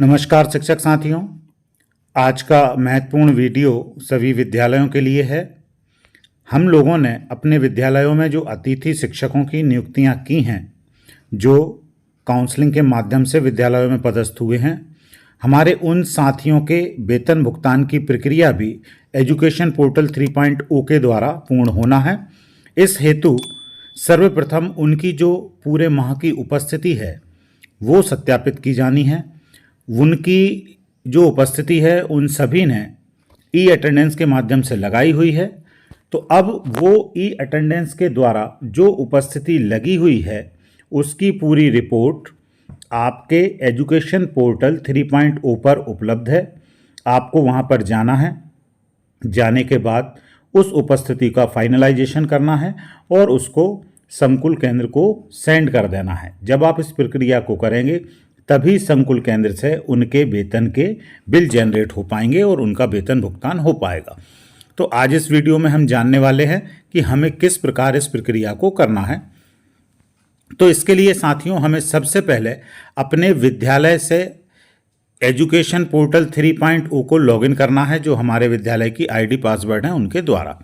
नमस्कार शिक्षक साथियों। आज का महत्वपूर्ण वीडियो सभी विद्यालयों के लिए है। हम लोगों ने अपने विद्यालयों में जो अतिथि शिक्षकों की नियुक्तियां की हैं, जो काउंसलिंग के माध्यम से विद्यालयों में पदस्थ हुए हैं, हमारे उन साथियों के वेतन भुगतान की प्रक्रिया भी एजुकेशन पोर्टल 3.0 के द्वारा पूर्ण होना है। इस हेतु सर्वप्रथम उनकी जो पूरे माह की उपस्थिति है वो सत्यापित की जानी है। उनकी जो उपस्थिति है उन सभी ने ई अटेंडेंस के माध्यम से लगाई हुई है। तो अब वो ई अटेंडेंस के द्वारा जो उपस्थिति लगी हुई है उसकी पूरी रिपोर्ट आपके एजुकेशन पोर्टल 3.0 पर उपलब्ध है। आपको वहाँ पर जाना है। जाने के बाद उस उपस्थिति का फाइनलाइजेशन करना है और उसको संकुल केंद्र को सेंड कर देना है। जब आप इस प्रक्रिया को करेंगे तभी संकुल केंद्र से उनके वेतन के बिल जनरेट हो पाएंगे और उनका वेतन भुगतान हो पाएगा। तो आज इस वीडियो में हम जानने वाले हैं कि हमें किस प्रकार इस प्रक्रिया को करना है। तो इसके लिए साथियों हमें सबसे पहले अपने विद्यालय से एजुकेशन पोर्टल 3.0 को लॉगिन करना है, जो हमारे विद्यालय की आईडी पासवर्ड है उनके द्वारा।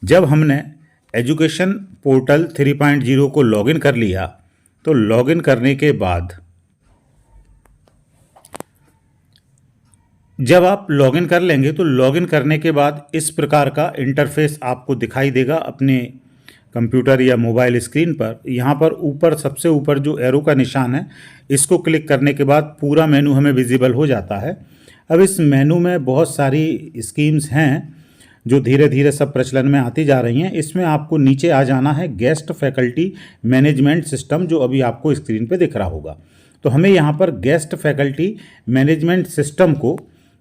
जब हमने एजुकेशन पोर्टल 3.0 को लॉगिन कर लिया तो लॉगिन करने के बाद जब आप लॉगिन कर लेंगे तो लॉगिन करने के बाद इस प्रकार का इंटरफेस आपको दिखाई देगा अपने कंप्यूटर या मोबाइल स्क्रीन पर। यहाँ पर ऊपर सबसे ऊपर जो एरो का निशान है इसको क्लिक करने के बाद पूरा मेनू हमें विजिबल हो जाता है। अब इस मेनू में बहुत सारी स्कीम्स हैं जो धीरे धीरे सब प्रचलन में आती जा रही हैं। इसमें आपको नीचे आ जाना है गेस्ट फैकल्टी मैनेजमेंट सिस्टम, जो अभी आपको स्क्रीन पे दिख रहा होगा। तो हमें यहाँ पर गेस्ट फैकल्टी मैनेजमेंट सिस्टम को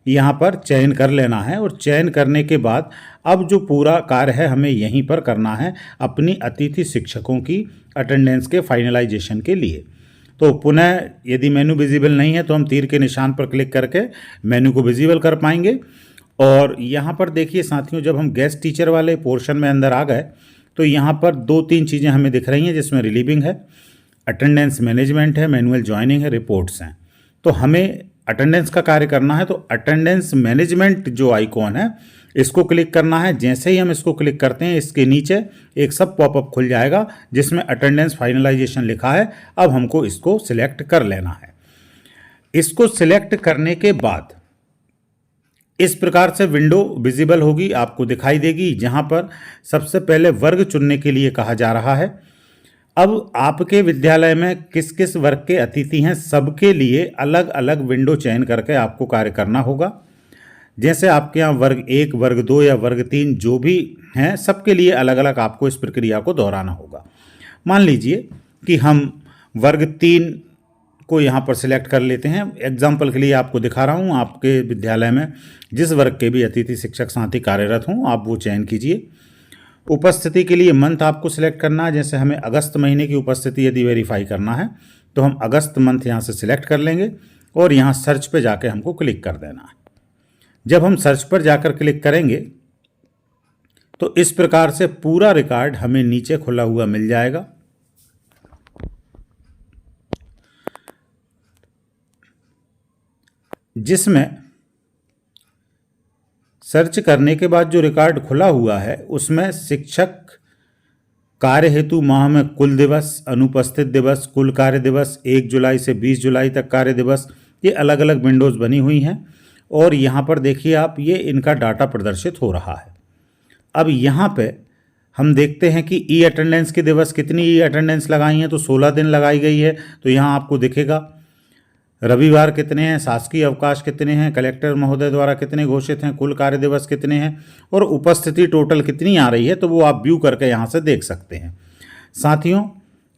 यहाँ पर चयन कर लेना है और चयन करने के बाद अब जो पूरा कार्य है हमें यहीं पर करना है अपनी अतिथि शिक्षकों की अटेंडेंस के फाइनलाइजेशन के लिए। तो पुनः यदि मेनू विजिबल नहीं है तो हम तीर के निशान पर क्लिक करके मेनू को विजिबल कर पाएंगे। और यहाँ पर देखिए साथियों, जब हम गेस्ट टीचर वाले पोर्शन में अंदर आ गए तो यहाँ पर 2-3 चीज़ें हमें दिख रही हैं, जिसमें रिलीविंग है, अटेंडेंस मैनेजमेंट है, मैनुअल ज्वाइनिंग है, रिपोर्ट्स हैं। तो हमें अटेंडेंस का कार्य करना है। तो अटेंडेंस मैनेजमेंट जो आइकॉन है इसको क्लिक करना है। जैसे ही हम इसको क्लिक करते हैं इसके नीचे एक सब पॉपअप खुल जाएगा जिसमें अटेंडेंस फाइनलाइजेशन लिखा है। अब हमको इसको सिलेक्ट कर लेना है। इसको सिलेक्ट करने के बाद इस प्रकार से विंडो विजिबल होगी, आपको दिखाई देगी, जहां पर सबसे पहले वर्ग चुनने के लिए कहा जा रहा है। अब आपके विद्यालय में किस किस वर्ग के अतिथि हैं सबके लिए अलग अलग विंडो चयन करके आपको कार्य करना होगा। जैसे आपके यहाँ वर्ग 1, वर्ग 2 या वर्ग 3 जो भी हैं सबके लिए अलग अलग आपको इस प्रक्रिया को दोहराना होगा। मान लीजिए कि हम वर्ग 3 को यहाँ पर सिलेक्ट कर लेते हैं। एग्जाम्पल के लिए आपको दिखा रहा हूँ। आपके विद्यालय में जिस वर्ग के भी अतिथि शिक्षक साथी कार्यरत हों आप वो चयन कीजिए। उपस्थिति के लिए मंथ आपको सिलेक्ट करना है। जैसे हमें अगस्त महीने की उपस्थिति यदि वेरीफाई करना है तो हम अगस्त मंथ यहाँ से सिलेक्ट कर लेंगे और यहाँ सर्च पे जाके हमको क्लिक कर देना है। जब हम सर्च पर जाकर क्लिक करेंगे तो इस प्रकार से पूरा रिकॉर्ड हमें नीचे खुला हुआ मिल जाएगा। जिसमें सर्च करने के बाद जो रिकॉर्ड खुला हुआ है उसमें शिक्षक कार्य हेतु माह में कुल दिवस, अनुपस्थित दिवस, कुल कार्य दिवस, 1 जुलाई से 20 जुलाई तक कार्य दिवस, ये अलग अलग विंडोज़ बनी हुई हैं। और यहाँ पर देखिए आप, ये इनका डाटा प्रदर्शित हो रहा है। अब यहाँ पे हम देखते हैं कि ई अटेंडेंस के दिवस कितनी ई अटेंडेंस लगाई हैं, तो 16 दिन लगाई गई है। तो यहाँ आपको दिखेगा रविवार कितने हैं, शासकीय अवकाश कितने हैं, कलेक्टर महोदय द्वारा कितने घोषित हैं, कुल कार्य दिवस कितने हैं और उपस्थिति टोटल कितनी आ रही है। तो वो आप व्यू करके यहाँ से देख सकते हैं। साथियों,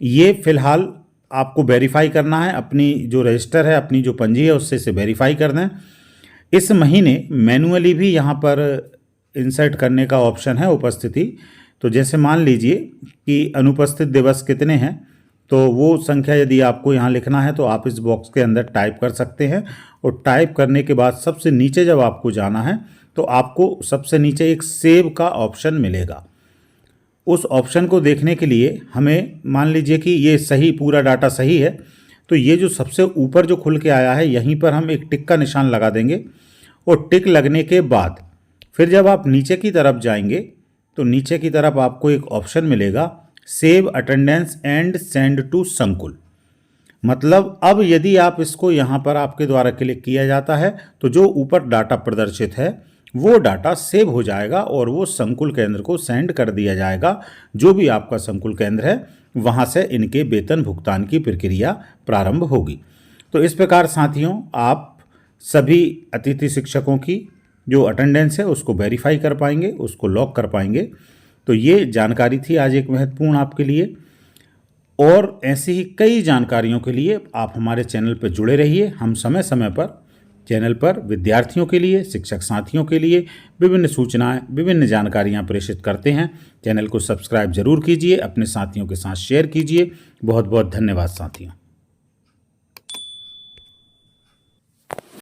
ये फिलहाल आपको वेरीफाई करना है। अपनी जो रजिस्टर है, अपनी जो पंजी है उससे इसे वेरीफाई कर दें। इस महीने मैनुअली भी यहाँ पर इंसर्ट करने का ऑप्शन है उपस्थिति। तो जैसे मान लीजिए कि अनुपस्थित दिवस कितने हैं, तो वो संख्या यदि आपको यहाँ लिखना है तो आप इस बॉक्स के अंदर टाइप कर सकते हैं। और टाइप करने के बाद सबसे नीचे जब आपको जाना है तो आपको सबसे नीचे एक सेव का ऑप्शन मिलेगा। उस ऑप्शन को देखने के लिए हमें मान लीजिए कि ये सही पूरा डाटा सही है तो ये जो सबसे ऊपर जो खुल के आया है, यहीं पर हम एक टिक का निशान लगा देंगे और टिक लगने के बाद फिर जब आप नीचे की तरफ जाएंगे तो नीचे की तरफ आपको एक ऑप्शन मिलेगा, save attendance and send to संकुल। मतलब अब यदि आप इसको यहाँ पर आपके द्वारा क्लिक किया जाता है तो जो ऊपर डाटा प्रदर्शित है वो डाटा सेव हो जाएगा और वो संकुल केंद्र को सेंड कर दिया जाएगा। जो भी आपका संकुल केंद्र है वहाँ से इनके वेतन भुगतान की प्रक्रिया प्रारंभ होगी। तो इस प्रकार साथियों आप सभी अतिथि शिक्षकों की जो अटेंडेंस है उसको वेरीफाई कर पाएंगे, उसको लॉक कर पाएंगे। तो ये जानकारी थी आज एक महत्वपूर्ण आपके लिए, और ऐसी ही कई जानकारियों के लिए आप हमारे चैनल पर जुड़े रहिए। हम समय समय पर चैनल पर विद्यार्थियों के लिए, शिक्षक साथियों के लिए विभिन्न सूचनाएं, विभिन्न जानकारियां प्रेषित करते हैं। चैनल को सब्सक्राइब जरूर कीजिए, अपने साथियों के साथ शेयर कीजिए। बहुत बहुत धन्यवाद साथियों।